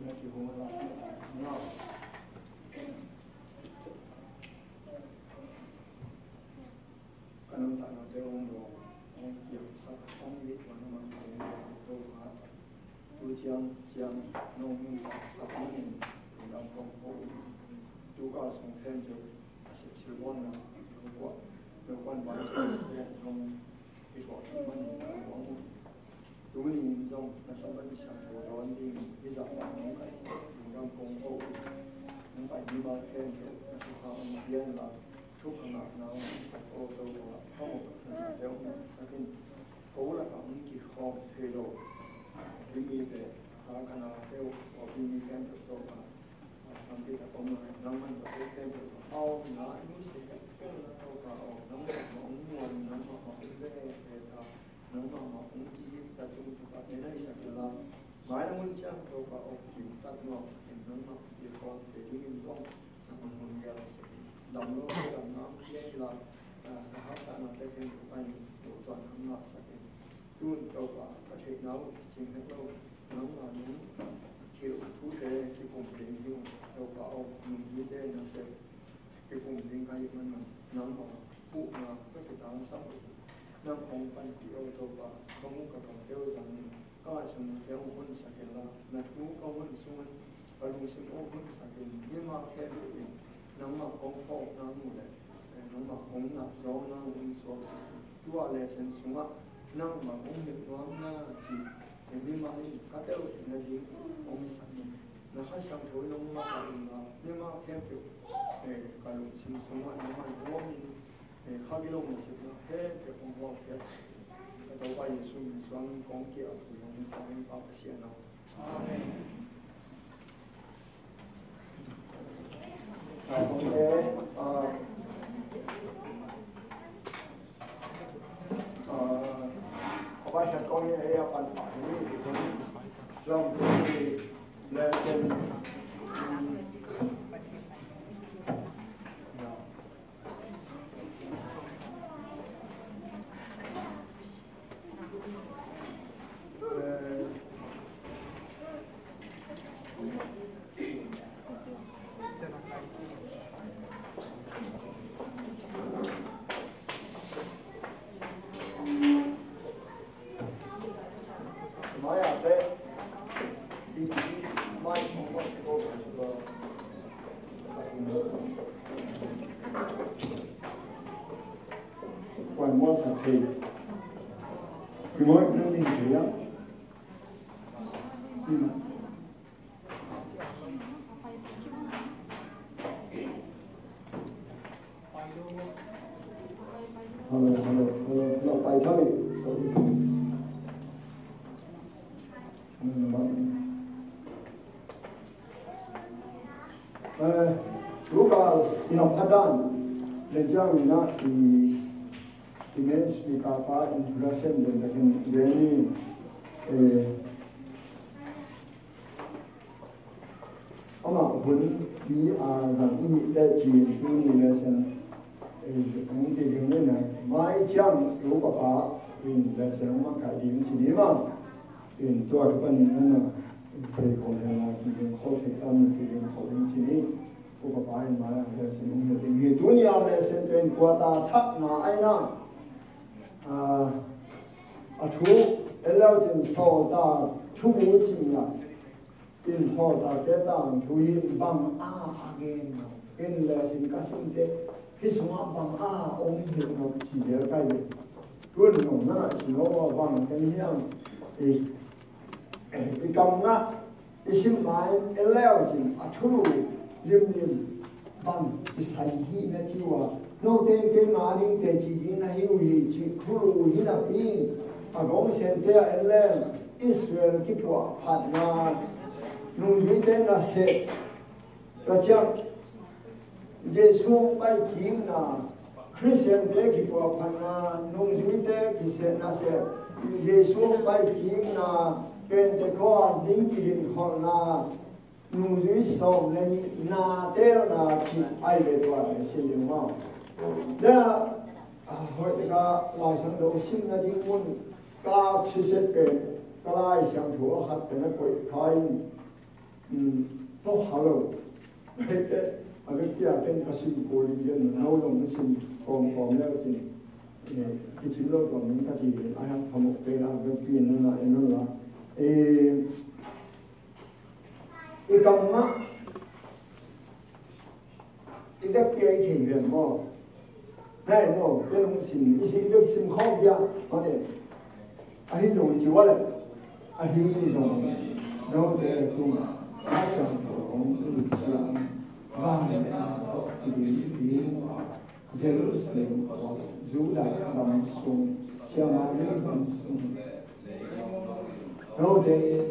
na ki hong la na kanam ta na te ong do ong ki sa ong yi wa na man ong do ha tu chiang no min sa min dam kong ho tu ka song thêm jo sip sil won na ko do quan ba che ong ki thọ man ong tu ni zong na sa ban sa do don đi đi dạo ong kai dam kong ho ong phải đi ba thêm jo tu ka ong bien laทุกขณะเราสักโอตัวเข้ามาเป็นเดียวสักทีโอ้ละก็มีกี่ข้อเทโลที่มีแต่ทางขณะเดียวพอมีแค่ตัวมาทำที่ตะปมน้ำมันก็เป็นแค่ตัวเอาหนาอินุสิกก็แล้วตัวก็เอาน้ำมันของมวลน้ำมันของเล่แต่ตาน้ำมันของที่ตัดตุ้งตุกในนั้นสักละหมายน้ำมันจ้างตัวก็เอากินตัดนอกเห็นน้ำมันกี่ข้อเทที่มีสองน้ำมันมันเยอะสุดดำโลกดำน้ำเยี่ยละหาสารมาได้เป็นไปดูจอนข้างนอกสักทีดูนตัวประเทศเราจริงแล้วน้องเรานี้คิวทุเรศที่ผมเลี้ยงอยู่ตัวเอาหนุ่มวิเดนเสร็จที่ผมเลี้ยงใครมันน้องบอกผู้มาก็ติดตามสัมผัสน้องของปันที่เอาตัวเขามุ่งกับของเที่ยวสังก็ชมเที่ยวคนสักทีละนักรู้ก็วันส่วนปรุงสิ่งโอ้คนสักทีไม่มาแค่ตัวเองน้ำมันของพ่อน้ำมูเลยน้ำมันของหนักย้อนน้ำมันสวมตัวเลเซนสุมาน้ำมันของเห็ดน้ำหน้าจีเห็นมีมาอีกก็เท่านั้นเององค์สักนิดนะครับช่างถอยลงมาการมาเนี่ยมาแค่เพียงการลงชิมสุมาน้ำมันร้อนข้าวกิโลมันสิบละแค่เพียงของพ่อแค่ก็ต้องไปยิสุมีส่วนของเกี่ยวกับองค์สักนิดปาเสียเนาะโอเคเอาไปจัดการเนี่ยเอาปันป่านี่คนเริ่มที่เลเซนthì mỗi nó linh hiểu nhưng mà hello bài thăm đi sorry lúc đi học Thái Lan lên trang mình đó thì image mikapa introduction dan dengan gani ama hun di zang i da jin tu ni le sen ong ke ding ne mai chang ro pa pa in le sen ma ka ding chi ni ma in to ka pan na thei ko le la ki ding kho thei am ki ding kho ding chi ni ro pa pa in ma le sen ong he ding he tu ni a le sen pen kwa ta thak na ai na thu elo jin so da thu mu jin ya in so da ke da thu hin bam again no in le sin ka sin de hi suma bam ong hi no chi je kai le tuan no na si no bam ke hiam kam na isim mai elo jin thu lim bam ki sai hi na chi wa no ten ke ngani te chi di na hi ui chi khuru hi na pin a gong sen te elen Israel ki po phat na nu ri te na se ta chang Jesu pai ki na Christian te ki po phat na nu ri te ki se na se Jesu pai ki na Pentecost ding ki din hol na nu ri so le ni na te na chi ai le twa se le ma đó hội cái lại sang đầu sinh ra đi muốn các sự kiện cái lại sang thủ hạt cái nó quậy khai 都好了，avec kia ken kasim ko ligen no yong sim kom le tin ki chim lo ko min ka ti a ha phamok pe a ve pi na eno la kam ma ide pe thi ve mo hai no ken hong sim i si ve sim kho bia ma de a hi yong ji wa le a hi yong no de tum a sang ko ong vàng để tốt biến Jerusalem Juda bằng sung Samaria bằng sung no de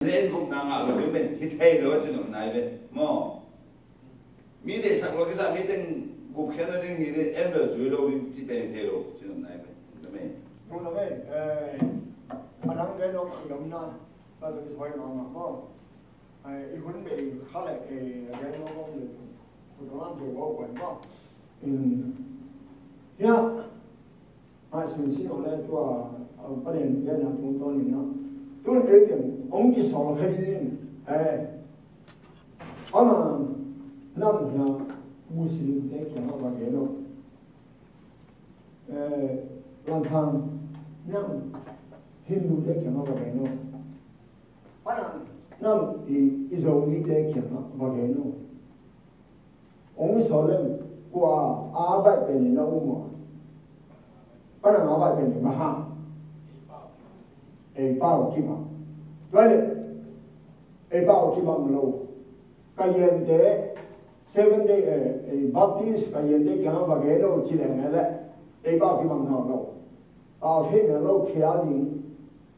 nên cũng ngang ngạo với mình thì thay đổi cho nó này về mà mi để sang lo cái sao mi tên gục khen nó tên thì em được dưới lâu đi chỉ bên thay đổi cho nó này về đúng không? Đúng rồi, anh đang cái nó giống na, là tôi hỏi nó mà ý huấn bị khá là cái nó không được, tôi nói làm điều vô quẩn mà, ai xin ở đây tôi bắt đầu cái nào chúng tôi nhìn nó tôi ấy điểm ông chỉ sợ cái gì nè mà năm giờ Muslim để cái nó vào cái đó làm thằng năm Hindu để cái nó vào cái đó năm thì Israeli để cái nó vào cái đó ông sợ lên qua Arab bên nó mà bắt đầu Arab bên mà ha bao kim mà vậy bao kim mà lâu cái hiện để Seventh Day Baptist cái hiện để cái nó vào cái đó chỉ là cái đấy bao kim mà nó lâu bao thế mà lâu kia liền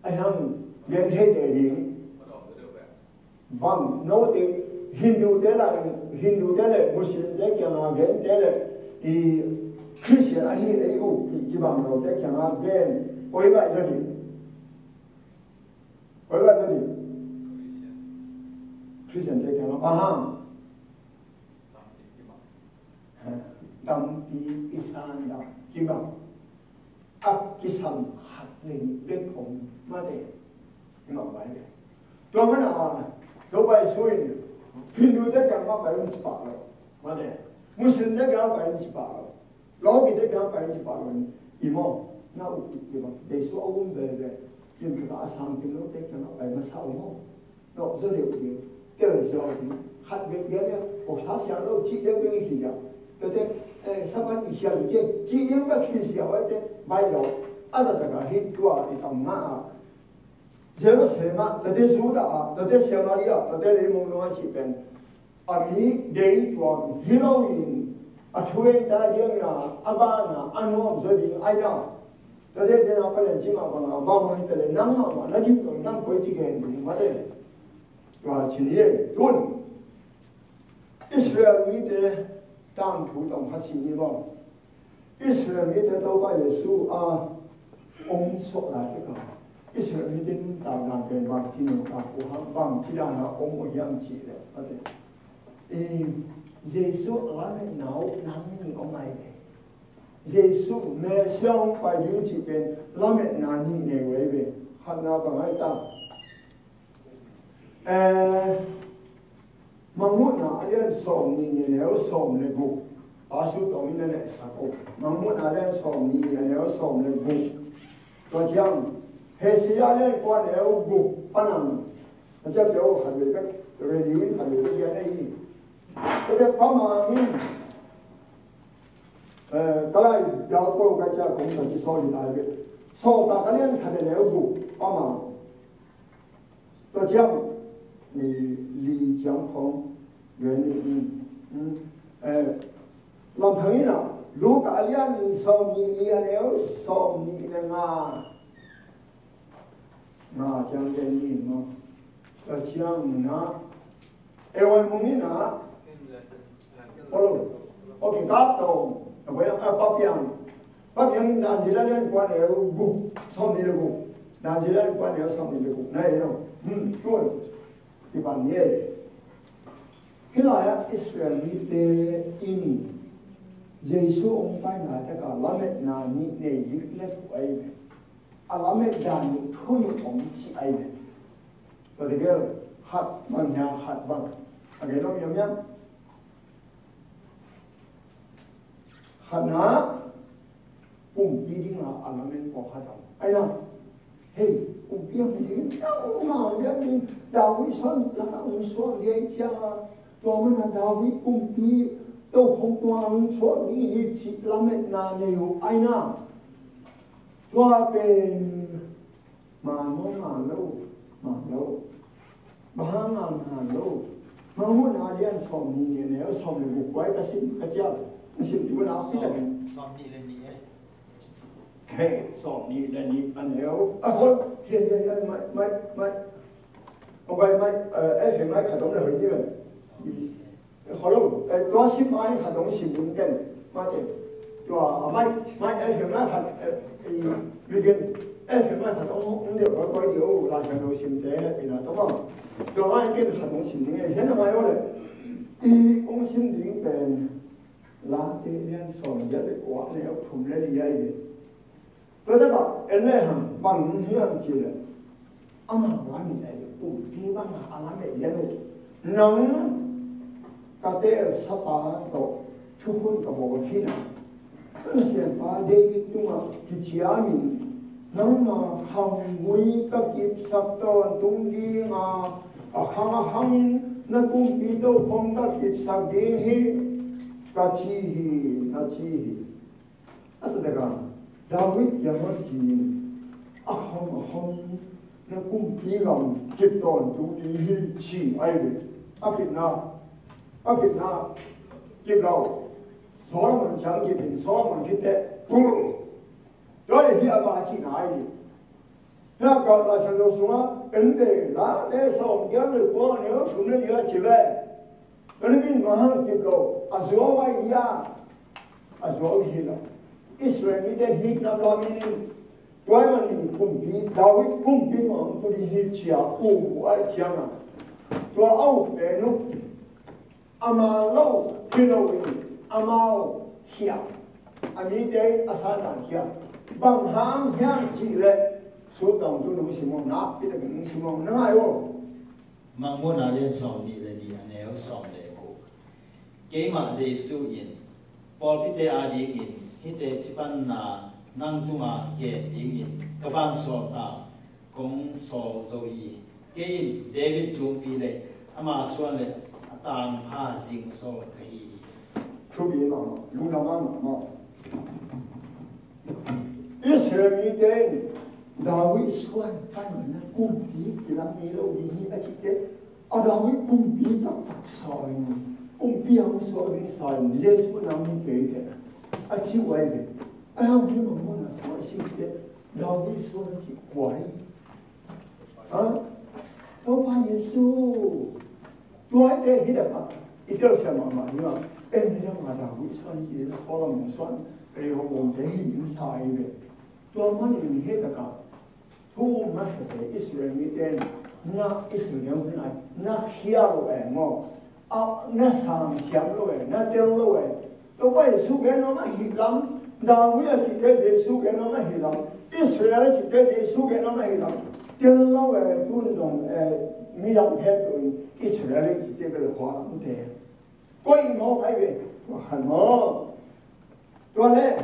anh hằng hiện thế để liền bằng nó thì Hindu thế là Muslim thế cái nó hiện thế là Christian anh ấy kim mà lâu thế cái nó bên ôi vậy rồi What about the Christian take an Baham? Dampi Isanda, Kiba, Akisam, Hatling, Bekom, Made, you know, by it. Domina, go by swing. Hindu take a map by Unsparo, Made, Muslim take a by Unsparo, Logi take a by Unsparo, Imo, now they saw the nhưng cái sang cái lúc đấy cho nó phải mà sao không nó rất điều gì cái là do thì hạt việc cái đấy cuộc sống sáng đâu chỉ đến cái gì đó cái đấy sắp ăn gì ăn chứ chỉ đến cái gì đó ấy thế bây giờ ở đây tất cả hết qua thì tầm mà Jerusalem tade Juda tade Samaria tade lemong no sipen ami dei tuam Halloween athueng ta dia na abana anu observing aida tade dena palen chima banga ba mo hitale nang ma na ju nang koi chi gen ni ma de wa chinie tun Israel mi de tam thu tam ha chi ni ba Israel mi de do ba Yesu a ông so la te ka Israel mi de nun ta na ben ba chi no ka ko ha bang chi da na ông mo yam chi le ma de Giêsu la me nau nang ni o mai de Giêsu me xiong phải đi chỉ bên la me na ni ne we be hat na ba ngai ta Mangmun na alian som ni leo som le gu asu tong ina ne sa ko Mangmun alian som ni leo som le gu to jang he si alian kwa leo gu panang na jab leo khan le bek re diwin khan le bek ya nei ko de pa ma min kalai dal ko ka cha kong ta chi so li dai be so ta alian khan le leo gu pa ma to jang ni li jiang kong yuan ni làm thấy nào lúc cả liên som ni nếu som ni là nga chẳng cái gì mà cái chẳng na em muốn nghĩ na alo ok cáp tàu bây giờ bắp yang đàn gì là liên quan nếu gục som ni là gục đàn gì là liên quan nếu som ni là gục này đâu luôn thì bạn nghe cái là Israel đi tới in Giêsu ông phải nói tất cả làm mẹ na ni nàyยึดเล็กไว้làm mẹ đàn thôi ông chỉ ai vậy và thì cái hạt bằng nhà hạt bằng cái đó nhiều nhá hạt ná cùng đi là làm mẹ có hạt đâu ai nào hey cùng đi đi nào đi David son là ông số liên chaตัวมันดาวิกุมปีตัวของตัวอังสวนี้จิตละเม็ดนาเนียวไอน่าตัวเป็นมาโนมาโลบางงานโลมาหุ่นอาเลียนสอมนี่เนี่ยสอมเลยบุกไว้กระสิบกระเจ้าสิบตัวน้ำพี่ตะกันสอมนี่เลยนี่เฮ้สอมนี่เลยนี่อันเดียวอ่ะคนเฮ้ไม่โอเคไม่เห็นไหมขัดตรงเลยที่มัน好了，多新买很多新文件，嘛的，对吧？买现在很最近现在很多你就改掉，拿上到新的，变啦，懂吗？就买件很多新的，现在买好了，公新领变，拉的连上一的挂呢，要碰了厉害的，对的吧？人类很帮向起来，阿妈拉米来的，不，比妈妈阿拉米来的，能。cái tên sắp phá tổ thu hút cả một khi nào nó sẽ phá David đúng không thì chỉ mình nắng mà hằng nguy các dịp sắp tới tung đi mà hằng nó cũng bị đâu không các dịp sắp đi cả chi à tôi thấy David yang mà chỉ hằng nó cũng bị lòng kịp toàn tung đi chỉ ai vậy kịp nào kịp nào kịp đâu Solomon chẳng kịp mình Solomon kịp đấy rồi thì bà chỉ nói đi nó còn là sản xuất xuống á ấn về lá để xong cái người qua nếu chúng nó nhớ chỉ về nó biết mà hàng kịp đâu Azua vai dia Azua hila Israel mi den hit na la mi ni toai man ni kumpi David kumpi to ang to di hit chia ai chiang à to au pe nu ama lâu kilo amao hiệp ami đây asan hiệp bằng hàng hiệp chỉ lệ số đồng tôi nói xin mong nạp biết được cái xin mong nó ai ô mang muốn là lên sòng đi là đi anh em sòng để cô cái mà Giêsu in Paul biết ai đi in hít để chỉ ban là năng tung à cái in các bạn sổ ta cũng sổ rồi cái David chụp đi lệ ama xuân lệ tang ha jing so kai thu bi ma lu na ma Israel mi den Dawi suan kan na kumpi kila milo ni achite Dawi kumpi tak soin kumpi ang soin soin Yesu nam ni ke achi wai de ayam ni mo na so si de Dawi suan chi wai đâu pa Yesu tôi để cái đó ít đâu xem mà nhưng mà em đi đâu mà Dawi suan chi Solomon suan cái họ muốn để hình sai về tôi mà nhìn hết cả thu mà sẽ thấy Israel như thế na Israel như này na hiao ngô na sang xiang rồi na tiêu rồi tôi bây giờ cái nó mà hiểu lắm Dawi chỉ cái Giêsu cái nó mà hiểu lắm Israel chỉ cái Giêsu cái nó mà hiểu lắm tiêu rồi tuân dùng mi làm hết rồi Israel chỉ cái là hóa lắm thế quay mò cái về hành mò tôi này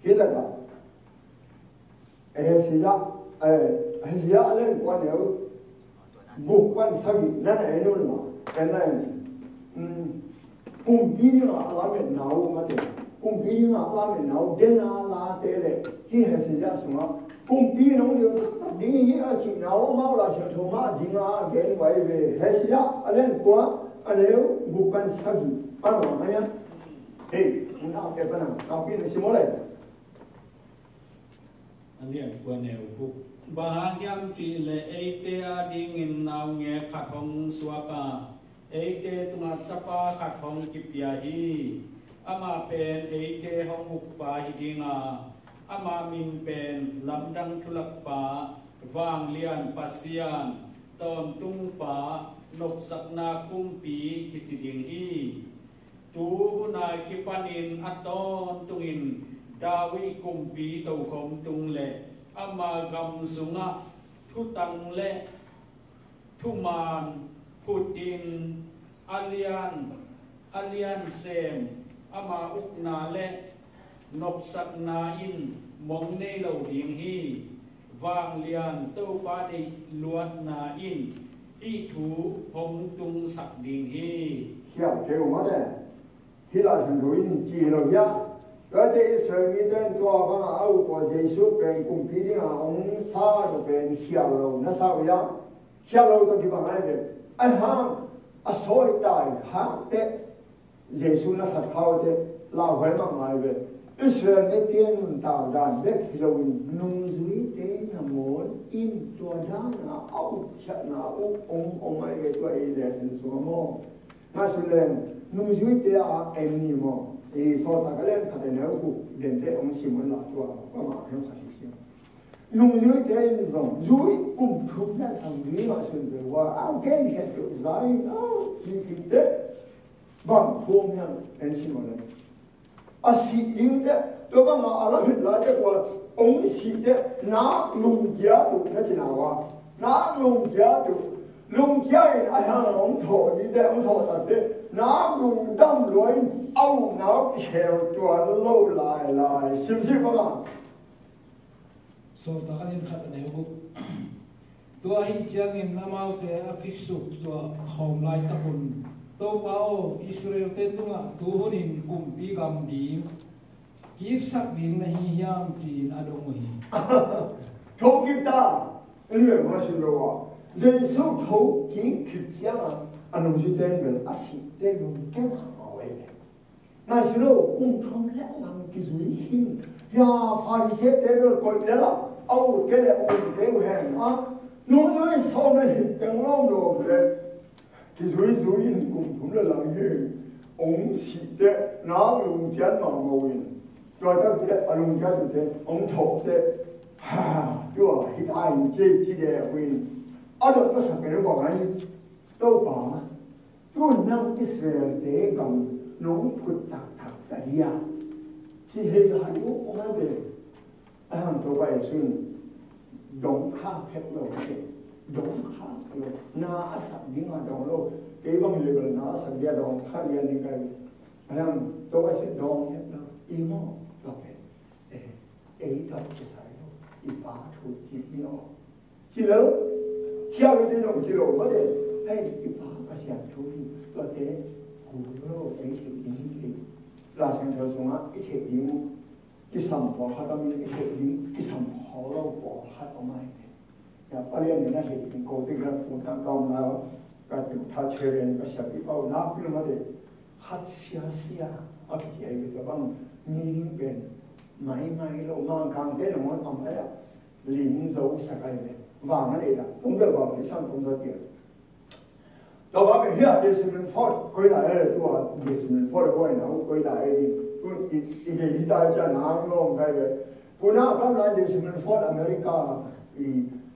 cái đó Asia lên quan nếu buộc quan sao gì nên là nó là cái này cùng bí mà làm việc nào mà thế cùng bí mà làm việc nào đến là thế đấy khi Asia xuống cùng bí nó đều thắt đi chỉ nào mau là sẽ thua mà đi mà cái vậy về Asia lên qua nếu buộc quan sao gì bao nhiêu mấy nhá nào cái bên nào cái này xem lại anh em quan nếu buộc bà hiam chỉ lệ ấy tê đi nghìn nào nghe khát hồng suaka ấy tê tung tapa khát hồng kịp hi ama pen ấy tê hồng mục bà hi dinga ama min pen lam đăng thu lak pa vang lian pasian tom tung pa nop sakna kumpi kichiding hi tu hunai kipanin aton tungin Dawi kumpi tàu khom tung lệ ama gam sunga thu tăng lệ thu man Putin alian sem ama ukna lệ nop sakna in mong ne lo ding hi vang lian tâu pa đi luat na in hi thu hom tung sak ding hi hiểu kêu mà đấy khi là thằng đối ni chỉ rồi ya cái đấy sở nghĩ đến tua cái mà áo của Giêsu bên cùng phi đi ông sa rồi bên hiểu rồi nó sao ya hiểu rồi tôi kêu bằng ai vậy anh ham soi tai ham thế Giêsu nó thật khâu thế lao phải bằng ai vậy Israel mấy tiên tạo đàn biết rồi nung dưới thế là muốn in tua đá là áo chặt là ông ai vậy tôi để xin xuống mò mà xin lên nung dưới thế em ni mò thì so ta cái lên khát nếu cũng đến thế ông xin muốn là tua có mà không khát gì nung dưới thế dòng dưới cùng chung là thằng dưới mà xin về qua áo cái này được giải thì kinh tế bằng phong nha em xin một lần sĩ linh thế tôi bảo mà Allah biết là cái qua ông sĩ thế nã lùng giá tụ nó chỉ nào à nã lùng giá tụ lùng giá thì ai hàng ông thọ đi thế ông thọ thật thế nã lùng đâm lối âu não khéo chuẩn lâu lại xem không ạ so ta kan in khat ne hu tua hi chang in namau te akisu tua khom lai ta kun to bao Israel te tunga tu hunin kum pi gam di ki sak ding na hi hiam chin adong hi thâu kim ta anh người mà xin rồi Giêsu thâu kim kịp giang anh ông chỉ tên về asi tên luôn cái mà vậy na xin rồi cùng thong lẽ làm cái gì hin ya Pharisee tên rồi coi lẽ là ông cái này ông cái hèn nó nói sao này tiếng long đồ rồi cái dối cùng cũng là làm gì ông sĩ thế nó lùng chén mà ngồi rồi đó thế lùng chén thế ông thọ thế chúa hít ai chỉ để quên đó nó sắp cái bảo này đâu bảo chúa năng Israel thế cầm nóng phật thật tại đi à chỉ hệ là lúc ông ấy về anh tôi vậy xuân đóng khang hết rồi thế đóng khang rồi na sắp đi mà đóng rồi cái bằng lời là nó sắp đi đóng khang liền như cái anh tôi vậy sẽ đóng hết rồi im mò rồi ấy thật cái sai rồi ít bá thủ chỉ nhau chỉ lớn khi anh đi trong chỉ lộ mất đấy hay ít bá cái sản thủ rồi thế cú rồi ấy thì đi là sang theo xuống á ít thì đi cái sầm bỏ khát âm cái hệ những cái sầm họ lâu bỏ khát ở mai ya palian ni na hệ những câu tiếng là cũng đang công nào cái được thay cheren cái sự bị bao nát cái mà để khát xia ở cái gì ấy cái bằng meaning bên mai lâu mang càng thế là món âm ấy lính dấu sắc cái này vàng cái này là cũng được vào cái sang công gia tiền đó bảo bây giờ để xem phật quay lại tôi để xem phật quay nào quay lại đi cũng đi đi đại cha nàng long cái này bữa nào come lại để xem phật America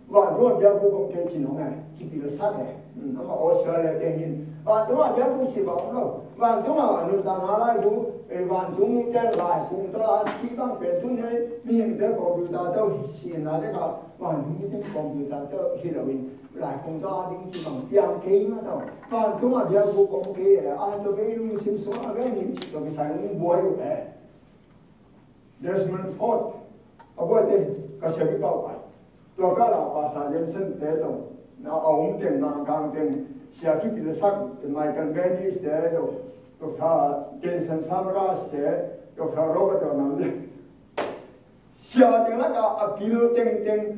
và tôi bây giờ cũng cái chuyện này chỉ bị sát đấy mà Australia để nhìn và tôi bây giờ cũng chỉ bảo đâu và tôi mà người ta nói lại cũng và tôi nghĩ cái lại cũng tôi chỉ bằng bên tôi này miền Bắc computer tôi hiện là cái đó và tôi nghĩ cái computer tôi hiểu rồi lại cũng tôi định chỉ bằng tiếng cái mà đâu và tôi mà bây giờ cũng cái tôi biết luôn xem số cái này chỉ có cái sáng buổi vậy Desmond Ford ở bên đây cái sự bị bao vây tôi có là bà xã dân sinh thế đâu na ông tiền nàng càng tiền xia kí bị sắc Michael Benny thế đâu tôi thà tiền sinh Samra thế tôi thà Robert đâu nè xia tiền là cả appeal tiền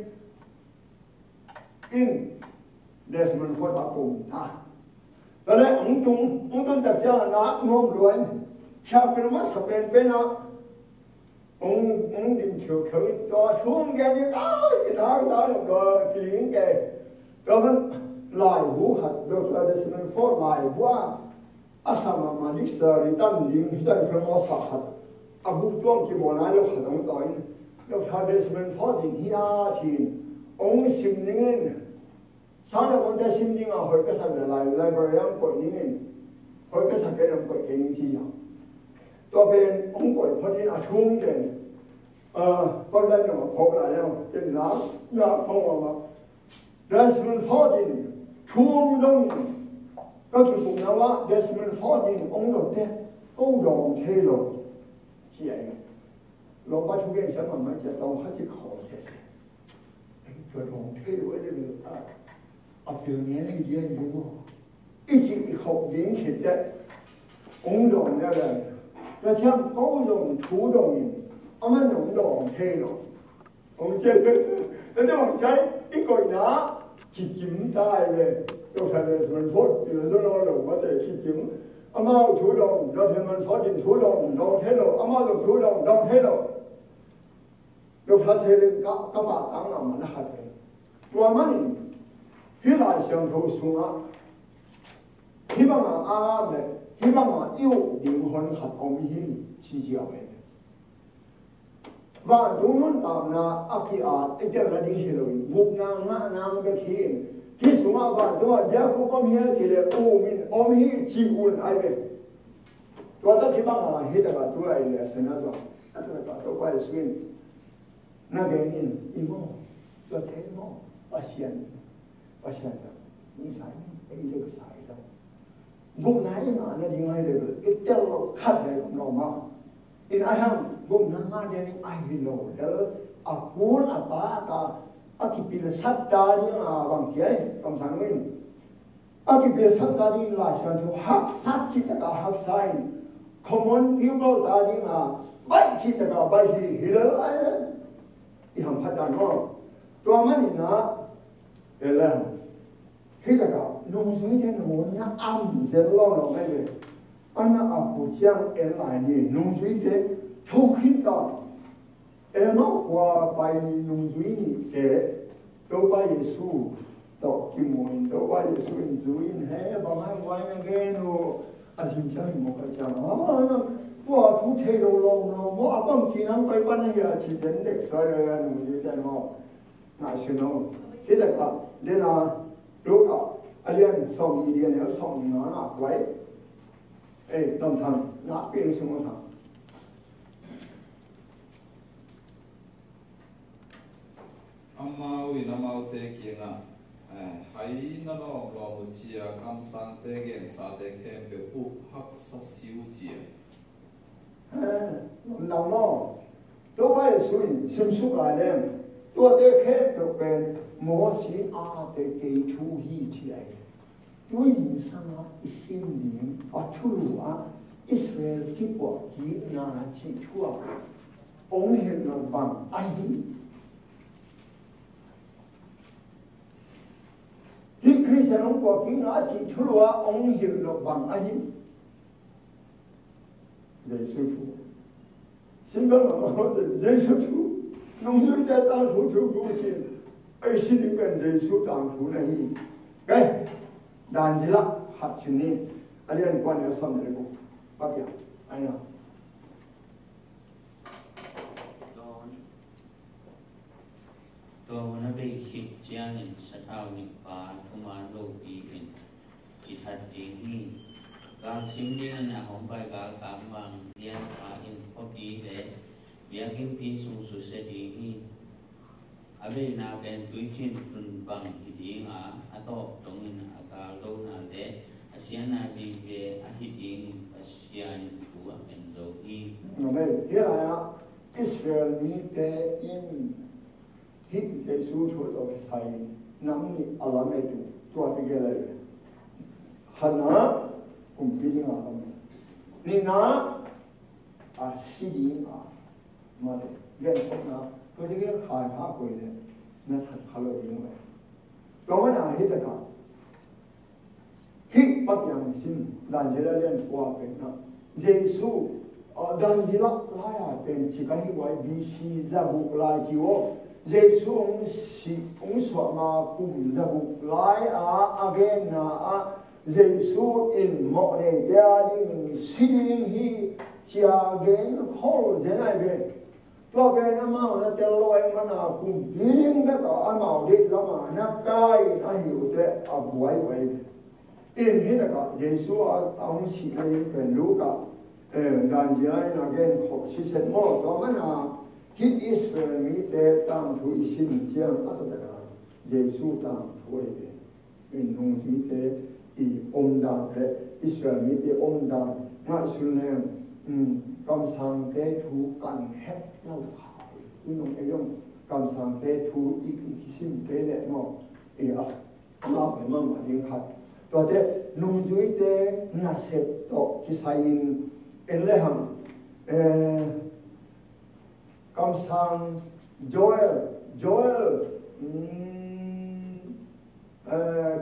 in Desmond Ford đã cùng ta đó là ông tung đặt ra là nôm luôn cha bên mà sắp bên nào ông định chiều cho xuống cái gì cái đó là cái liền cái đó mình lại vũ hạt được là Desmond Ford lại qua asama manisari tan liền tan cái món sạch hạt abu tuang cái món này lúc hạt ông nói lúc thà Desmond Ford đi hia thì ông sim nín sáng nay ông ta sim nín à hồi cái sao lại library ông coi nín hồi cái sao cái ông coi cái nín gì vậyตัวเป็นองค์กรพอดีอาชุ่มเด่นก็ได้ยังมาพบอะไรแล้วเป็นน้ำฟองออกมาDesmond Fordชุ่มลงก็คือผมนะว่าDesmond Fordองค์โดดเด่นก็ดองเทโลเสียไงลองไปทุกอย่างสมัยมันจะต้องเขาจะขอเสียตัวดองเทโลไอ้เรื่องเอาเปลี่ยนเงี้ยให้เยอะอยู่อีกอีกหกยิงขีดเด็ดองค์ดองเนี่ยเลย那像高中、初中的，我们弄到车了，我们这那这往前一个拿去金带的，又才是什么佛，比如说那路我在去金，阿妈初中，那他们发展初中弄车了，阿妈就初中弄车了，又他车的干嘛当了嘛那还的，我们呢，后来上头送啊，希望啊的。希望嘛有灵魂合同去支教的，và đúng luôn tạm na akia cái cái là đi hiểu mục na cái khi xuống và tôi giờ cũng có hiểu chỉ là ôm hi chỉ uốn ai vậy tôi đã khi bằng là hết là tôi ai là sinh ra rồi tôi quay xuyên na cái nhìn imo tôi thấy nó pasien đó như sai ấy được sai đâu gồm nãy mà nó đi ngay được ít cho nó khát này cũng lo mà in ai ham gồm nãy mà đi ai hiểu đó à cuốn à ba ta à kịp là sát ta đi mà bằng chế bằng sáng nguyên à kịp là sát ta đi là sao cho học sát chỉ tất cả học sai common people ta đi mà bảy chỉ tất cả bảy hiểu ai đi học phát triển nó tôi mà nhìn nó để làm khi là nông suy thế nó muốn nó âm dễ lo nó ngay về anh nó ở bộ trang em lại nhỉ nông suy thế thâu khinh đó em nó hòa bài nông suy nhỉ thế tôi bài Giêsu đọc kinh môn tôi bài Giêsu in suy hết bằng hai quay nghe nó à xin chào một cái chào nó qua chú thế đồ nó mua bằng chỉ năng cái vấn này chỉ dẫn được sai rồi nông suy thế nó ngài xin nó thế là đây là lúc đó Alian song Indianแล้วสองน้าไว้ต้องทำนักเป็นสมุทรอามาวินามาเตกิงะให้นั่นเราเราเชียร์คำสั่งเตเกนสาเตเข้มเป็นอุหักสัสิวเจียเราเนาะตัวไว้สุยชิมสุกอะไรเนี่ยตัวเตเข้มเป็นโมสีอาเตเกชูฮีเชียด้วยอินสังอิสินลิงอัทุลุอาอิสราเอลที่ปวดฮีนาชิชั่ว ông hiện là bằng ai khi Christian ông có kinh nói chỉ thua là ông hiện là bằng ai Giêsu thu xin vâng là Giêsu thu nông dưới ta tăng thủ thủ của chuyện ấy xin đi bên Giêsu tăng thủ này cái đàn gì lắm hạt chuyện này anh em quan hệ xong rồi cũng bắt đầu anh nàoตัวนับได้คิดเจ้าเห็นสถาวนิพานทุมาโลกีเห็นอิทัดจีฮีการสิ่งเดียวนะของไปการกำบังเดียนฟ้าอินพอดีเลยเบียกินพินสูงสุดเสียดีฮีอาเบนาเป็นตุยจินตุนบังฮิดีงาอัตบตรงอินอากาศโลนาเดอาเซียนาบีเบอฮิดีงอาเซียนทัวเป็นโซฮีนั่นเองที่อะไรอ่ะอิสราเอลมีแต่อินฮิตเจสูทุกตัวใส่น้ำนี่อะไรไม่ดูตัวที่เกี่ยวเลยขณะกุมพีนี่อะไรนี่นะอาศิดีมาเด็กเรียนพวกนั้นตัวที่เกี่ยวขายผ้าคุยเนี่ยนั่นทัดขลุ่ยยังไงตัวมันอะไรฮิตกันฮิตปั๊บยังซิมดันเจริญเรียนตัวเป็นนะเจสูดันจิละลายเป็นชิคกี้พายบีซีจะบุกลายจิวเจสูองสวามาคุมจะบุกลายอาเกนนาเจสูอินโมเนเดียดิงสิดิงฮีจีอาเกนฮอลเจนไอเบตัวเป็นอามาแล้วเตลอยมันอาคุมบิลิงแบบอามาเด็ดละมานักกายน่าหิวแต่อาบวยไว้อินฮีนะคะเจสูอาองสิไอเป็นลูกดันจีไอนาเกนขบสิเซนโมตัวมันฮิตอิสราเอลมีแต่ตั้งทุอิสินเจียงอัตตะกาเยซูตั้งทุเอเบเป็นนงมีแต่อีอมดาและอิสราเอลมีแต่อมดาง่ายสุดเลยกำสังเตทุกันเฮ็ดเล่าขายคุณน้องเอ๋ยกำสังเตทุอีกสิมเตเล่เนาะลาไปมั่งมาเลี้ยงขัดตัวเด็กนุ่งจุยเตน่าเสพต่อกิไซน์เอเลหังคำสั่งโจเอล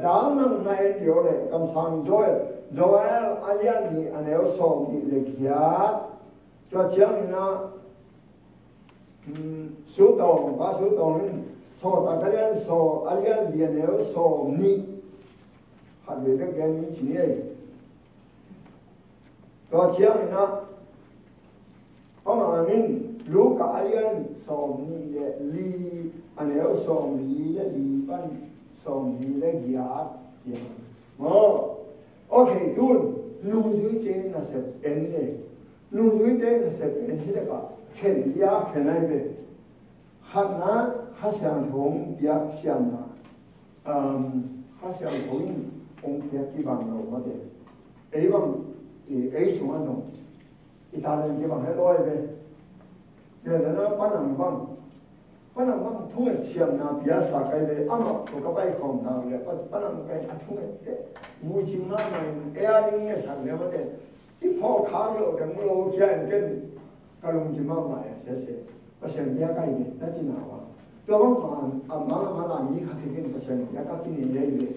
ดาวนั่งในเดียวเลยคำสั่งโจเอลอันยันนี่อันเอลส่งนี่เล็กยาตัวเชียงนี่นะสุดตรงบ้าสุดตรงนี่ส่งตะการยันส่งอันยันเดียนเอลส่งนี่หัดเวกแกนี่ชิ้นนี้ตัวเชียงนี่นะเพราะมันนี่ลูกอาเลียนส่งนี่แหละลีอันนี้ส่งลีและลีปันส่งลีและยาเจียงโอเคดูนุ่งจุยเตน่าเสพเอ็นเนี่ยนุ่งจุยเตน่าเสพเอ็นที่เด็กเข็นยาเข็นอะไรไปขันนะข้าเสียงทงเปียกเสียงนะข้าเสียงทงองเปียกที่บางเรามาเด็กบางสมัยสงอิตาเลียนที่บางให้ร้อยไปเดี๋ยวนั้นป้านังบังทุ่งเชียงนาพิอาสาไกเลยอามาตัวกับไปของนางเลยป้านังไกทุ่งเด็กวูจิมาหน่อยดิ้งเงี้ยสั่งเนี่ยมาเด็กที่พ่อค้าเราแต่เมื่อเราเขียนกันก็ลงจิมาใหม่เสียก็เสียงเยอะไกลเนี่ยน่าจะหนาวตัวมันลามีขัดกินก็เสียงเยอะก็กินเนี่ยเลย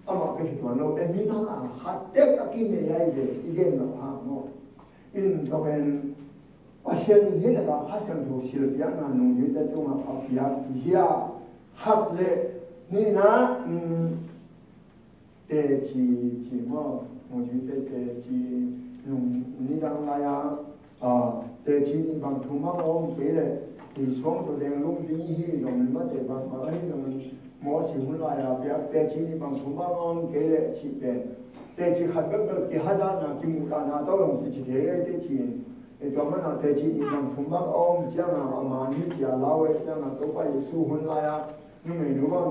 อามาไปคิดว่าเรามีนั่นขัดเด็กก็กินเนี่ยเลยอีกเรื่องเราหาโน่อินก็เป็นอาเซียนนี่แหละก็ข้าศึกถูกศิลปินงานนุ่งยืดแต่ตัวมาเอาเปียกเสียขัดเลยนี่นะเตจีมานุ่งยืดเตจีนุ่งนี่ดังไรเตจีนี่บางทุ่มบางองค์ไปเลยที่ส่งตัวเลี้ยงลุงดีฮีตรงนี้มาเตบางมาให้ตรงนี้หมอสิหุ่นไรเปียกเตจีนี่บางทุ่มบางองค์ไปเลยชีเป็นเตจีขัดแบบที่ฮัจญ์นะกิมุกานาตัวลงที่เทียเตจีตัวมันเอาแต่จีบางทุ่มบางอ้อมเจ้าหน้าอามานิจาลาวเจ้าหน้าตัวไปสู้หุ่นลายนู่นไม่รู้ว่า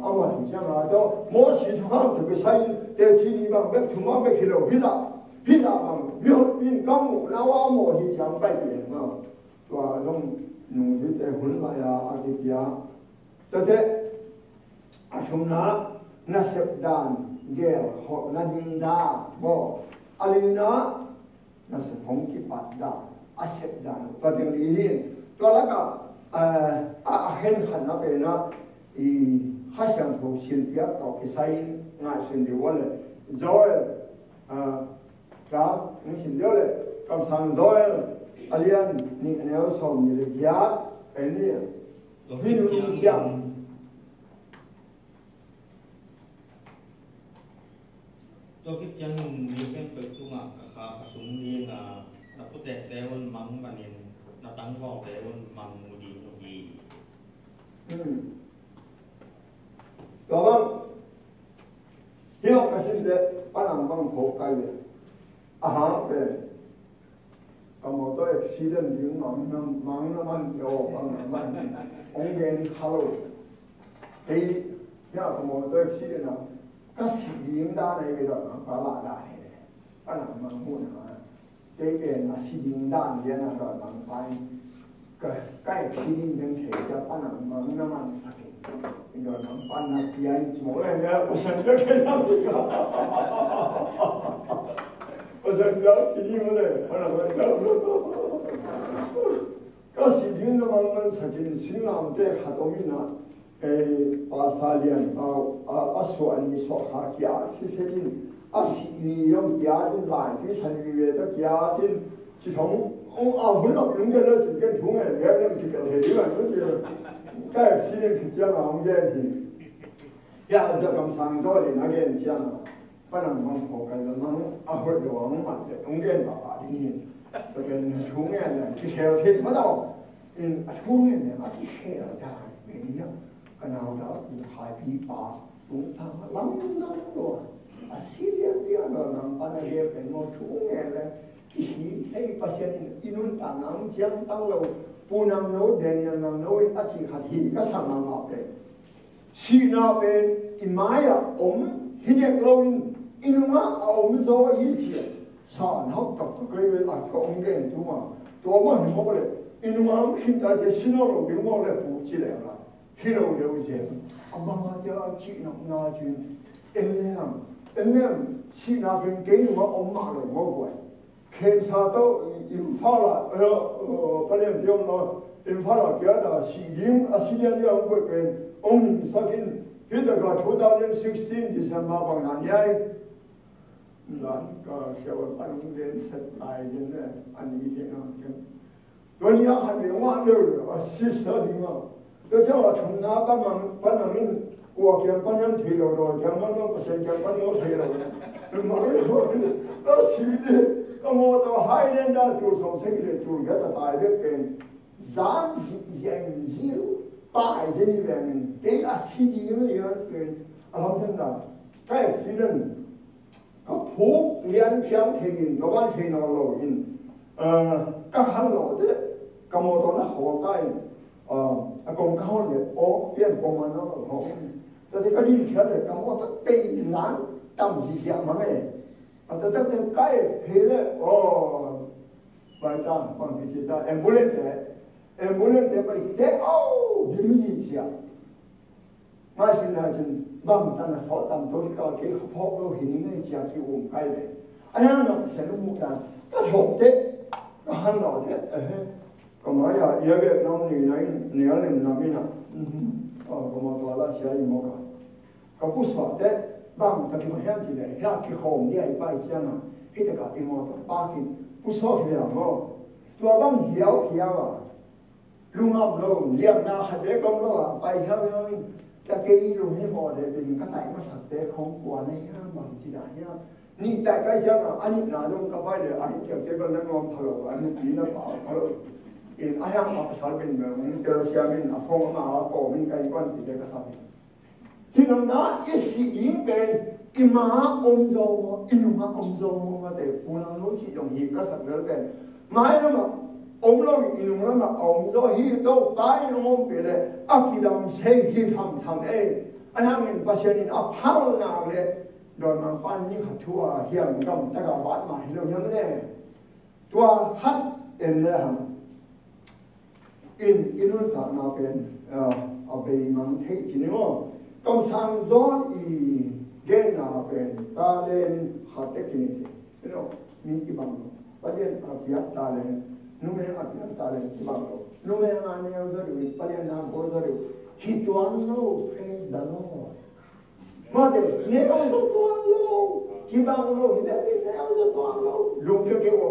อามาถึงเจ้าหน้าตัวหมอสีทุกครั้งถึงไปใช้แต่จีบางแบบทุ่มบางแบบฮิโลฮิลาบางมีบินกังมูนาว่าหมอที่จำไปเปลี่ยนมาตัวต้องนุ่งชุดแต่หุ่นลายอาทิตย์ตัวเด็กอาชุมนานัสดานเกลหดนันยิงดาบ่อะไรนะนั่นสิผมกิปัดดา asset dan to ding li hin to la ka hen khan na pe na I hasan ho sin pia to ki sai nga sin di wala Joel ka ni sin dio le kam sang Joel alian ni anel som ni le ya ni hin lu jam tôiคิดยังมีเป็นเปิดตัวขาสูงนี่นับตัวแต่แต่วันมังวันนี้นับตั้งวอกแต่วันมังมูดีมูดีตัวบ้างเที่ยวกระสินเดป้าหนังบ้างโผล่ไกลเลยอาหารเป็นกำมอตัวเอกซีเดนยิ่งมังน้ำมันโยบ้างมันองเกนคาร์โลที่เนี่ยกำมอตัวเอกซีเดนนะก็สิ่งยิ่งได้ในเวลาปลาได้เลยป้าหนังมังหุ่นนะเด็กเป็นสิ่งยิ่งได้เรียนอะไรต่างไปก็ใกล้สิ่งยิ่งเป็นเทจะป้าหนังมังน้ำมันสัก이거는 만나 비하인지 몰라요. 무슨 그렇게합니까? 무슨 질문을 하라고 했죠. 그것이 윤남만 사진 신남 때 하동이나 아사리안 아수아니 소하기야 시세진 아시니용 야진 라이트 산위에다 야진 지성 물론 연결을 지금 중에 내가 지금 대리가 그렇지 cái xin thì chưa mà ông nghe thì ya giờ cầm sang rồi thì nó nghe chưa mà bắt đầu mong khổ cái là mong hồi rồi ông mặt để ông nghe bà đi nhìn rồi bên chú nghe là cái khéo thì bắt đầu in chú nghe là mà cái khéo ra bên nhá cái nào đó hai bị bà cũng thằng lắm rồi xin đi rồi nằm ban ngày bên một chú nghe là cái hiến thấy bác sĩ inun tàng nắng chiang tăng lâu Punam no Daniel nam no achi khati ka sama ma pe sina pe imaya hinek loin inuma zo hi chi sa hok tak ko ye a ko gen tu ma to ma hi mo le inuma hin ta ke sino lo bi mo le pu chi le ma hi lo le je amma ma ja chi na na jin enlem sina pe ge ma ma lo mo ko Kensato infala palen diomno infala kiada sigim asilian yang bukan ongin sakin kita ka 2016 December bang anyai dan ka sewa panunggen set ai jenne ani kena ken dunia hadi wa le sister dinga lo jawa chungna panamin kwa kian panyan thilo ro jaman no pasen kian pan mo thilo lo sibide Kamu tu Highlander tu somsegile tu gata taibek pen zam yang zero pai jadi ben ke asidi ni pen alhamdulillah kai sidan ka phok lian chiang thein doban thein lo in ka han lo de kamu tu na ho tai akong kaon le o pian koman no ho tadi ka din khia le kamu tu pe zan tam si sia ma me Atau tak terkait, hele, baiklah, bang kita ambulans balik, demi siapa, masih najen, bang tanah sotam, tu kalau ke hop lo ini ni siapa ki kai le, ayah nak selalu muda, tak hop han lo kemana ia Vietnam ni ni namina, kemana tu ala siapa moga, kapus waktu bang tak macam tu le, ya ki home dia ibai jangan, kita kat imoto parking, pusat dia mo, tu abang hiau rumah lo, lihat nak hadé kom lo, bai hiau ni, tak kei lo ni mo de, bin katai masak de kong kuan ni ya, bang tidak ya, ni tak kaya jangan, ani nadong kapai de, ani tiap kalau nangom palo, ani bina palo, in ayam apa salbin bang, terus siamin, afong ma apa, min kai kuan tidak kesabi. Chính nó isi yếm bên ima omzo inuma omzo mà để punang nói chuyện đồng hiệp các sản phẩm bên mai nó mà om lo inuma mà omzo hi đâu tai nó mong về đây akidam say hi tham anh em mình bác sĩ mình áp hao nào đấy rồi mà ban những hạt chua hiểm cầm tất cả bát mà hi đâu nhắm đấy chua hắt in đây hả in inun ta nào bên ở bên mang thấy chỉ nếu Công sang gió y gen nào bên ta lên hạt teknik, you know, mi cái bằng, bây giờ việc ta lên nume apian talen banglo nume ane ozaru paliana bozaru hituanlo praise the Lord mate ne ozaruanlo kibanglo hinebi ne ozaruanlo lungke kewo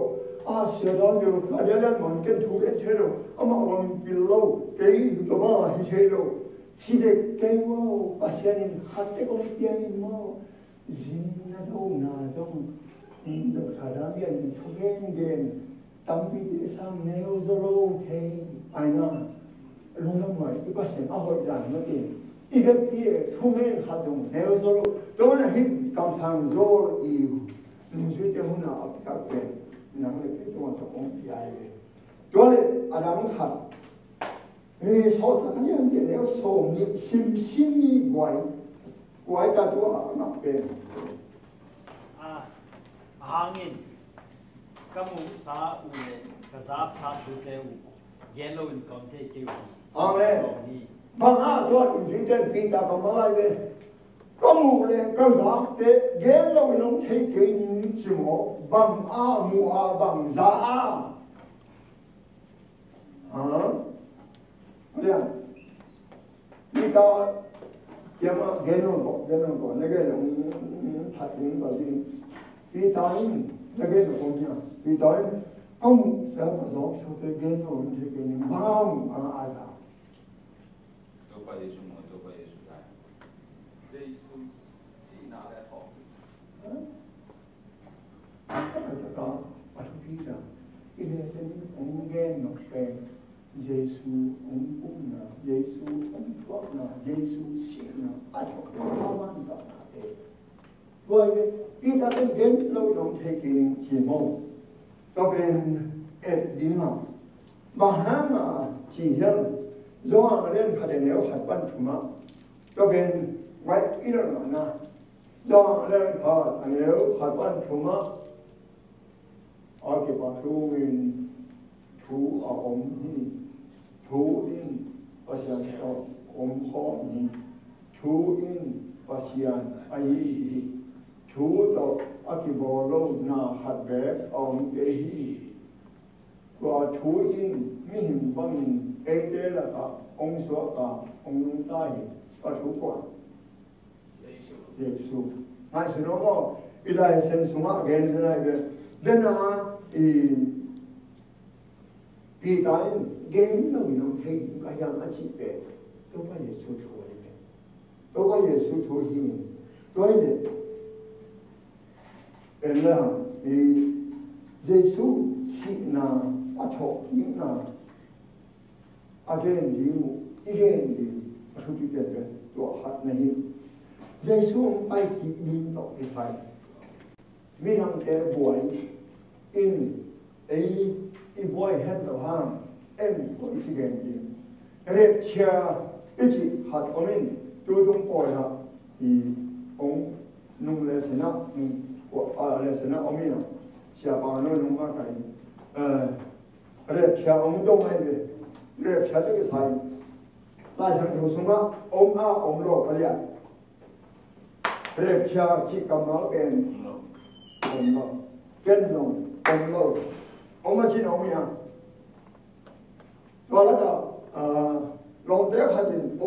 sedon biru kadalan mungkin tuken telo ama orang below kei hutama hitelo side kewo pasienin hatte kompian mo zinna do na zong no thadamian tuken gen tampi de sam neo zoro ke aina lungam mai ipasien ahor dan mati ive pie tumen hadong neo zoro dona hi kamsang zor I nusuite huna apikape nang le ke tuan sa ong piai le dole adang khat so ta kan yang ke neo so ni sim ni guai ta tu ngak pe hangin kamu sa ule kazap sa tu te u yellow in konte ke u amen banga tuan nusuite pi ta kamalai le kamu le kazap te yellow in ong te ke ni chimo bang a mu a bang za a Lihat, kita kiamat genon ko, negara tak ini bagi kita ini negara punya kita ini kamu saya kasih satu genon untuk ini bang asa. Tupa Yesus dah. Yesus si nak lepas. Kata pasal kita ini seni onggen nokpen. Yesus umpuna, Yesus umpuna, Yesus sina, aduh, awan tak ada. Boleh kita kan gen lalu dong taking cimo, tapi dia bahama cihan, zoang len pada neo hadapan cuma, tapi white inner mana, zoang len pada neo hadapan cuma, akibat tuin tu ni. Thu in pasian kho ni thu in pasian ai thu to akibolo na hatbe om ehi ko thu in mi bangin ete la ka ong so ka ong tai pa thu ko Yesu ai sino mo ila sen suma gen na be dena Pitain game no minum take kayang achipe to ba Yesu thuai to ba Yesu thuhin toile ela Yesu sina atho kina again you athupi pe to hat nahi Yesu ai ki nin to isai minam te boy in boy had the harm and boy chicken. Red chair, itchy hot omen, do don't boy up. On no lesson up, lesson up omino. Shabano no makai. Red chair on don't mind it. Red chair to the side. License to Suma, on low, Palia. Red chair, chicken up and on low. Genzon, on low. 엄마지 너무야. 또하나 롯데가 가진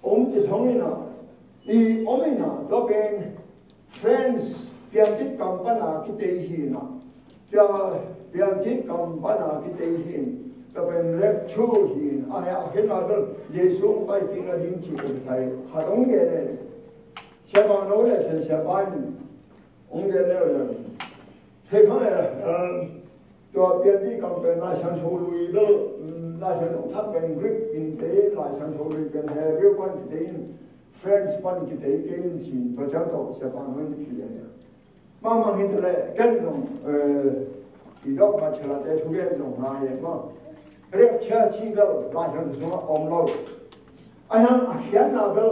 엄지총이나 이 엄이나 또เป็นfriends 비앙짓 깜빠나 기대히나 자 비앙짓 깜빠나 기대힌 또เป็น랩추힌 아야 그나들 예수 바이킹을 인치고 사이 하동게는 샤바노레선 샤바인 옹게는 thế cho biên đi cầm bên là sản xuất lùi đó là sản xuất thấp bên rít kinh tế là sản xuất lùi bên hè riêu quan kinh tế friends quan kinh tế cái gì tôi chẳng đâu sẽ phản hồi như thế này mà hiện tại cái种thì đó mà chỉ là để thực hiện种là gì mà riêng chơi chi đó là sản xuất số ông lâu anh em hiện nào đó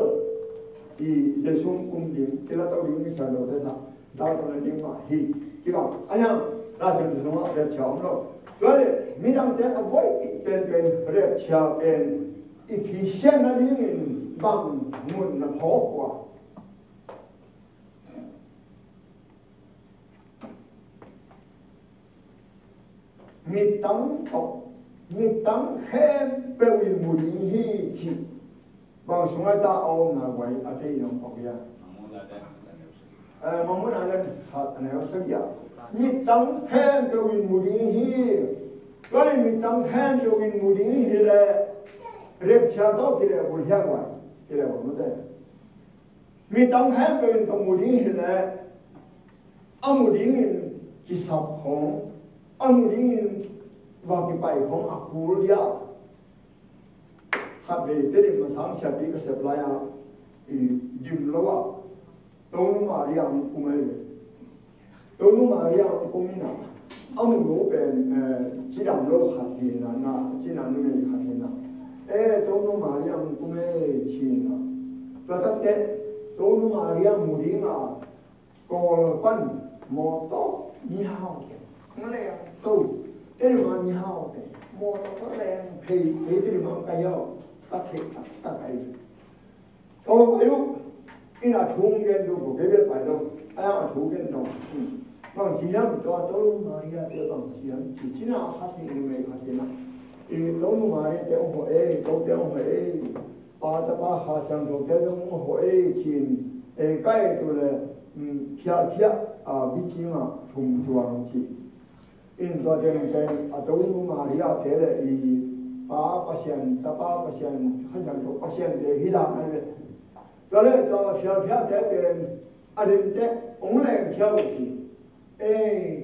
thì sẽ xuống cung điện cái là tao đi như sản xuất thế nào tao tao đi mà hi Kira, ayam, rasa tu semua rep ciam lo. Jadi, minang ten avoid pen rep ciam pen efficient na dingin bang mun na thok mi tang khem pewin muding hi chi bang sungai ta om na wai athei yong pokya mamun alan khat anel sakya mi tang khem pewin muding hi kali mi tang khem pewin muding hi le rep cha to kile bul hya wa kile wa mate mi tang khem pewin to muding hi le amuding in ki sap khong amuding in và cái bàiของอักคูลยาขับเลยเดินมาทางเสียบีก็เสียบลายยิ้มแล้วว่าตัวนู้มาเรียงกูไม่เลยตัวนู้มาเรียงกูไม่น่ะอามุโนเป็นจีดำโลขัดหินนะจีนันนู้ไม่ขัดหินนะตัวนู้มาเรียงกูไม่ชีนะตัวตัดเตะตัวนู้มาเรียงมูดิ้งกอลปั้นมอโต้มีห้าวเก็บนั่นแหละตู้thế thì mà nhau thì mua tao có đen thì thế thì mà cái nhau các thịt tất cả tôi phải lúc cái là thùng cái đồ của cái biết phải đâu ai mà thùng cái đồ bằng chỉ em tôi mà đi tôi bằng chỉ em chỉ nào phát hiện người mình phát hiện nào thì tôi mà đi tôi hỏi tôi hỏi ba hà sang rồi tôi hỏi chín cái tôi là kia vị trí mà thùng tuang chỉ in tua den den atau Maria tere I pa pasien tapa pasien khasan to pasien de hidang ai le to phia te ben adin te ong le khiao chi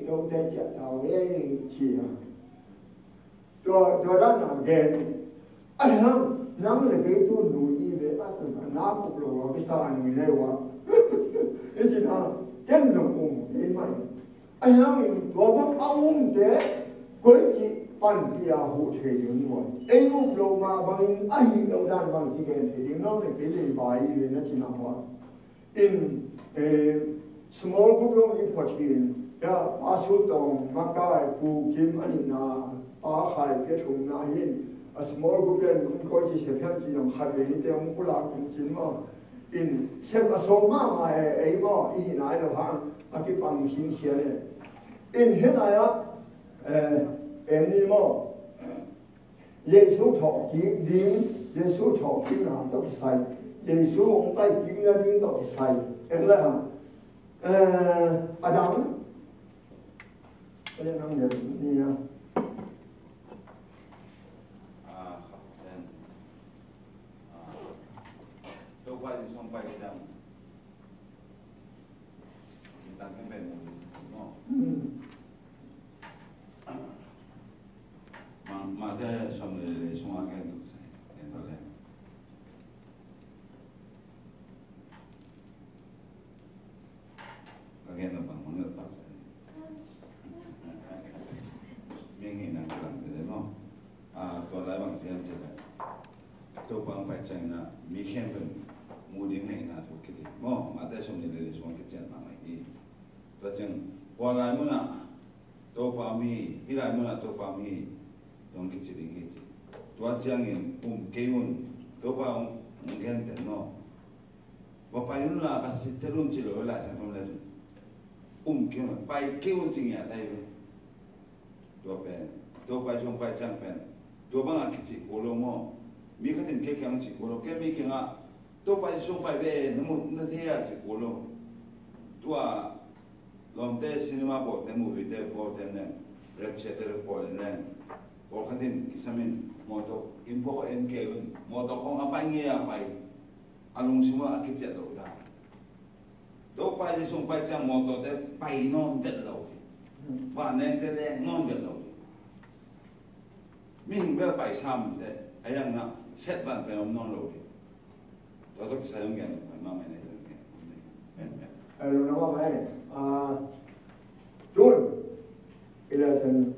to te cha tao chi ha to da na gen ai ham nang le ke tu nu I ve a tu na ku lo cái sa ni le wa e chi na ken no ku e mai ai ham lo bang aum te koi chi pan pia hu the ling wa ai u lo ma bang ai lo dan bang chi gen the ling no le ke le bai le na chi na wa in small group lo in phatin ya asu tong makai pu kim ani na a khai ke thung na hin a small group len koi chi se pham chi yong khat le te ong pula kum chin mo in se ma so ma ai mo I nai lo han a ki pang hin khia le in henaya anymore Giêsu thọ kỹ điên Giêsu thọ kỹ nào đó cái sai Giêsu ông tay kỹ na điên đó cái sai em là Adam cái năng lực gì à tôi quay đi xong quay xem mình tăng cái bền mà thế xong rồi xuống ăn cái đồ sai cái đó là cái nó bằng món nước tao miếng hình năng làm thế đấy không tôi lại bằng gì chứ đấy tôi bằng phải chạy na mi khen bên mua điểm hình na thuộc cái gì mà thế xong rồi xuống cái chuyện mà này tôi chẳng qua lại muốn à tôi bảo mi đi lại muốn à tôi bảo mi dòng cái chuyện gì tôi chẳng in cái tôi bảo ông khen bên nó và phải luôn là bác sĩ thế luôn chỉ lỗi là sản phẩm lên cái nó phải cái chính nhà đây vậy tôi phải dùng phải chẳng bên tôi bảo cái chuyện của lo mà mi cái tiền cái chuyện của lo cái mi cái ngã tôi phải dùng phải về nó thế à chuyện của lo tôi lom te cinema po te movie te po te ne rep theater po ne po khatin kisamin mo to info en ke un mo to khong apai nge apai alung sima akit ya do da do pa ji sung pai chang mo to te pai non te lo ba nen te le non te lo min be pai sam te ayang na set van pe non lo do to sa yong gen ma mai ne lo na ba mai Jun, ilasan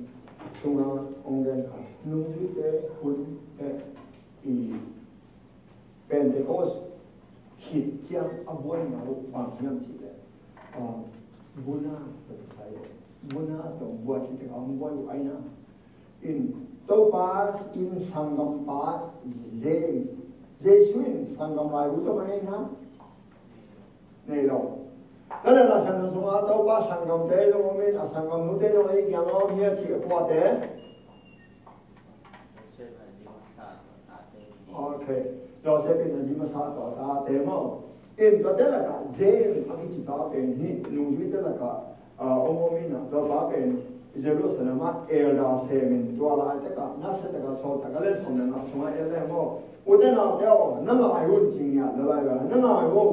sunga onggen ka nungsi te hun te Pentecost hit chiang abuai malu bang hiam chi le vuna to sai vuna to buat chi te ang buai aina in to pas in sangam pa jesuin sangam lai bu so mane na nei lo cái này là sản xuất mà tàu ba sản phẩm thế trong mình là sản phẩm nút thế trong ấy kiếm nó here chỉ qua thế ok rồi sẽเป็นอะไรมาซาต่อตาเต็มอ่ะเอ็มตัวเด็กละก็เจมอันนี้จีบาเป็นฮินุ่งชีวิตเด็กละก็องค์มินะตัวบาเป็นเจรุสเลมาเอลดาเซมินตัวละเด็กก็นัสเด็กก็สอนตะกันเล่นสอนนะสมัยเอลเลมอ่ะอุดรนาเดียวนั่นมาอายุจริงเนี่ยละลายไปนั่นมาอายุ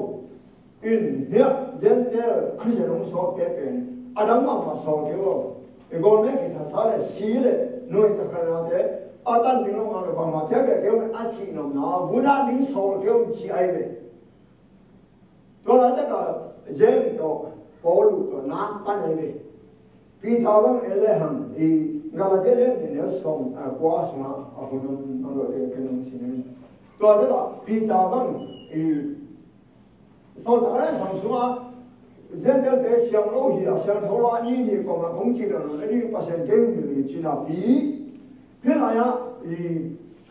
อินเฮียเจนเดอร์คริสเตียนองสอนแกเป็นอาดัมมาสอนแกว่าเอกอเมกิทัสาเลสีเลนุ่ยตะกันนาเดอาตันบิโนมาเลบางมาแกเบเกวนอาชีนอมนาวุนาบินสอนแกวนจีไอเบตัวละเด็กก็เจมตัวปอลูตัวน้ำปันไอเบปีทาวังเอเลหันอีกาลาเจเลนเนี่ยส่งกว่าส่งอาหุนนนโลเดกันนสินตัวเด็กก็ปีทาวังอีส่งอะไรส่งส่งเจนเดลเดชยังโลหิอาเซียนทั่วโลกนี้นี่ก็มาคงจีนแล้วนี่ภาษาเก่งอยู่จีนปีเพื่ออะไรอี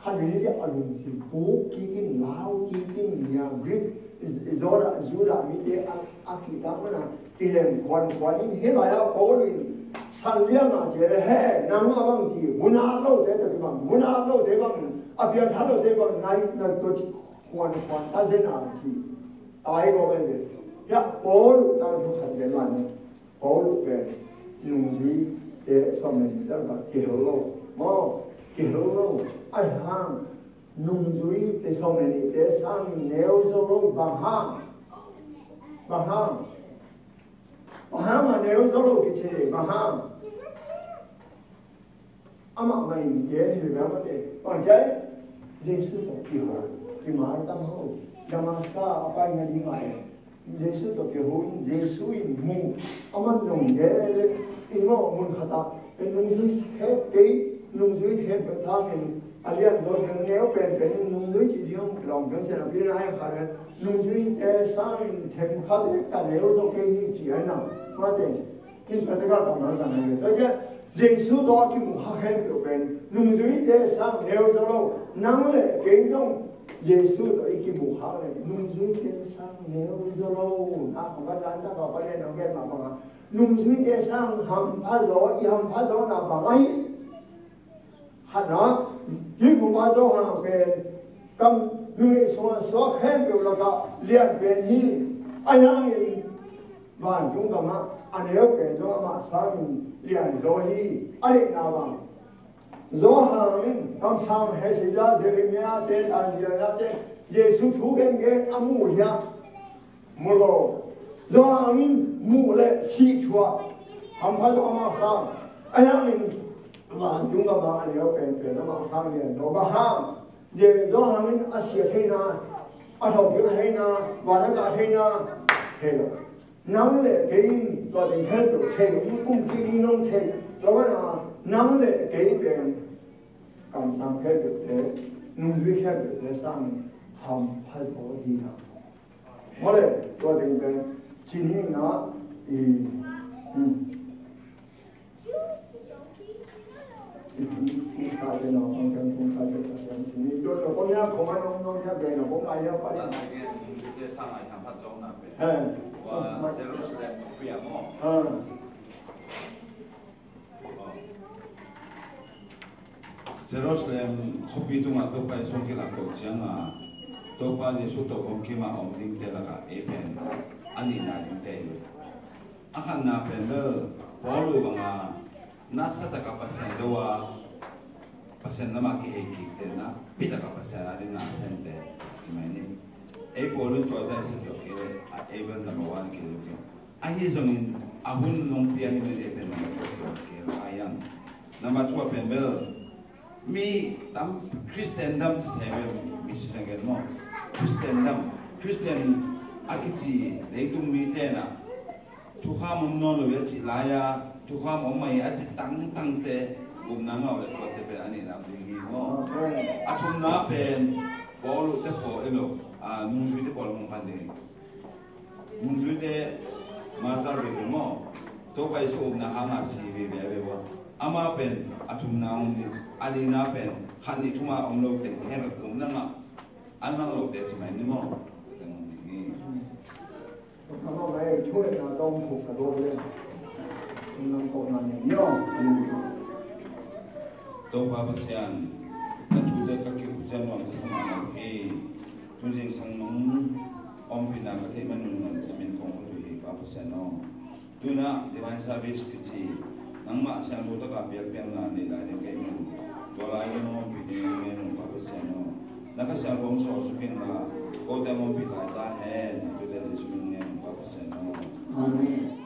ขันวินิจอารมณ์สิผู้กินลาวกินยังกรีกZura mite akita mana kihem kwan in hilaya polin salyama je he namma bang ji muna lo de bang muna lo de bang apya thalo de bang nai na to chi kwan ta zena ji ai go be ya pol ta du khan de man pol be nung ji de som ne da ba ke lo mo ke lo ai hang nung zui te song ne te sang neo solo bahang mà neo solo cái chế bahang ama mai ni ye ni be ma te pa chai Giêsu to ki ho ki mai tam ho namaskar apa nga di mai Giêsu to ki ho Giêsu in mu ama nong ye le imo mun khata e nung zui he ke nung zui he ba ta min alian rồi cái nếu bên nung dưới chỉ riêng lòng cái sẽ là biết ai khả năng nung dưới sang thêm khác biệt cả nếu trong cái chỉ ấy nào mà để in phải cái cảm giác rằng này đó chứ Giêsu đó cái một học hết được bên nung dưới sang nếu sau đó nắng lệ cái trong Giêsu đó cái một học này nung dưới sang nếu sau đó na không có đáng ta có cái này nó nghe mà nung dưới sang hầm phá gió nào bằng ấy hạt nóยิ่งผมว่าจะหาเป็นกำหนึ่งส่วนแค่เป็นแล้วก็เลี้ยงเป็นที่อันยังมีบ้านจุงกับมาอันเดียวเป็นจุงกับมาสร้างเลี้ยงโซฮีอะไรน่าบ้างโซฮามินคำสั่งให้สิจ้าเจริญญาเตนอันเดียร์เตนเยซูถูกเองอามูยามุโลโซฮามินมูเลสีชัวทำให้จุงกับมาสร้างอันยังมีวันจุงกับมาอันเดียวเป็นแล้วมาสร้างเรียนโซบะฮามเดี๋ยวโซฮามินอาเซียเทนาอาทองเกี่ยวเทนาวันนั้นก็เทนาเทนาน้ำเลยเกินตัวเด็กเทนตัวเทกุ้งกินน้องเทแล้วว่าน้ำเลยเกินเป็นคำสั่งเทตัวเทนุ่งวิเทตัวเทสร้างทำพัฒนาดีนะมาเลยตัวเด็กเป็นชิ้นนี้นะคุณค่าเนาะบางทีคุณค่าจะตัดสินนี่โดนเราคนนี้ของมันน้องๆเนี่ยเกินเราผมอายุไปแล้ว这上海谈判中那边，我在路上不要么，在路上ข้อปีตุงอ่ะตัวไปส่งกี่หลักตัวเชียงอ่ะตัวไปเนี่ยสุดตัวผมคิดมาอมทิ้งเทละกับเป็นอันนี้น่าดิ้งเทเลยอาหารน่าเป็นเลยพอรู้บ้างอ่ะน่าสัตย์กับภาษาเดียวภาษาหน้ามากี่กิเตนะพิจารณาภาษาอะไรน่าเซนเตใช่ไหมนี่Polun tu ada sesuatu kira, even number one kira kira. Ayah zongin, ahun nong piah ini lepen nama cua kira ayam. Nama cua pembel, mi tam Kristendom sesuatu misi dengan mo. Kristen akici, leitung mi tena. Tukar mumnon lo ya cilaya, tukar mumai aja tang te, nangau le kuat te ani nam tinggi mo. Atum na pen, bolu te po elo. Nung suy te pol mong pande nung suy te marta rebe mo to pai so na hanga si rebe wa ama pen atum na ong ni ali na pen khani tuma ong lo te he ga kum na ma an ma lo te chmai ni mo Kalau baik cuma dah dong kok kalau boleh, nang kok nang yo, Dong Papa Sian, na tuda kaki hujan wang kasama he, tunjing sang nung om pinakati manungan tamin kong he Papa Sian no. Tuna divine service kiti, nang mak siang tuta kapiak piang na nila ni kay man. Dola yun om pinakati nung Papa Sian no. Nakasya kong sosukin na, o tamong pinakata hen, tuda di sumin nung Papa Sian no. Amen.